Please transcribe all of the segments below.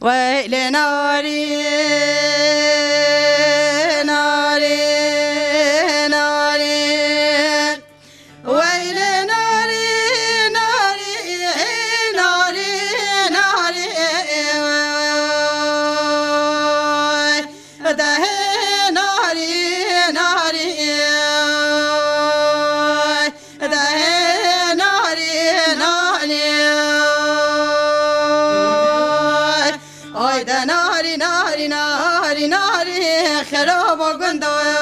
ويل ناري ناري ناري ويل ناري ناري ناري ناري ده ناري ناري ده ناري ناري ده ناري ناري ناري ناري خراب و گندوی.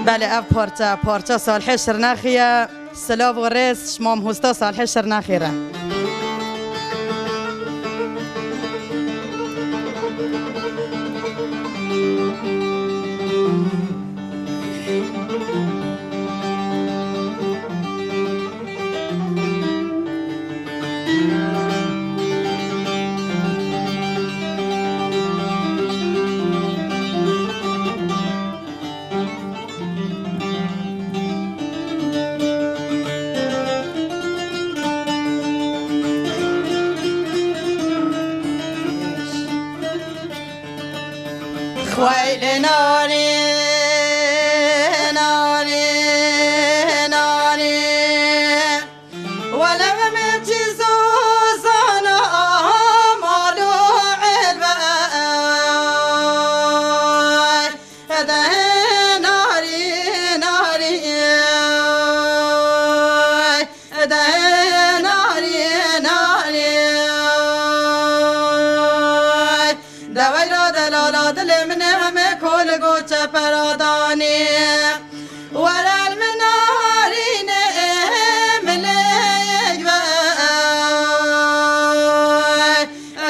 بله اب پارچه سال حشر نخیه سلاو و ریس شمام هستا سال حشر نخیره. ويل ناري ناري ناري ولو متي زوزانا مالو عالباي ده ناري ناري ده ناري ناري ده ويلا دلالا دل كل قوت براداني ولا المنارين مليك بقى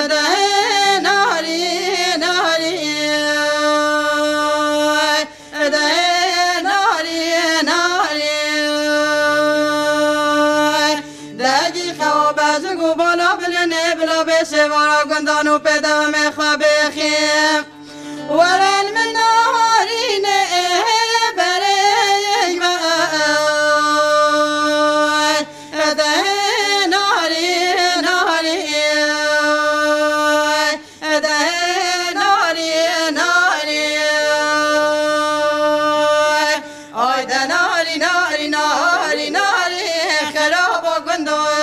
ده ناري ناري ده ناري ناري داجي خوابز قبالا بلني بلا بشوارا قندانو بدا ومخابخيم ولا المنارين بريك بقى ده ناري ناري ده ناري ناري اي ده ناري ناري ناري ناري خراب و گندوی.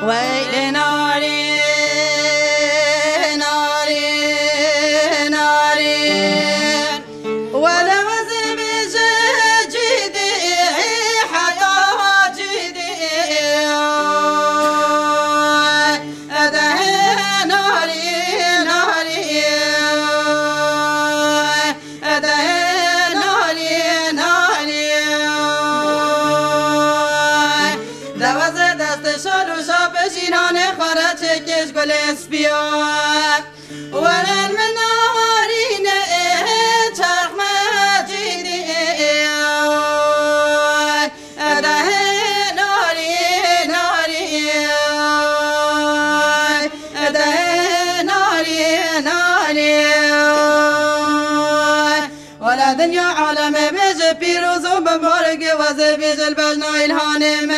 ويل ناري ناري ناري ولو زبج جدي حتى جدي ده ناري ناري ده ناري ناري ده وزد دست شالو بجيران خرج كيش قل اسبيا ولا المنارين چرخ مجيدي ده ناري ناري ده ناري ناري ولا دنيا عالم بيج بيروز وبمبارك وزبيج البجنا الهانم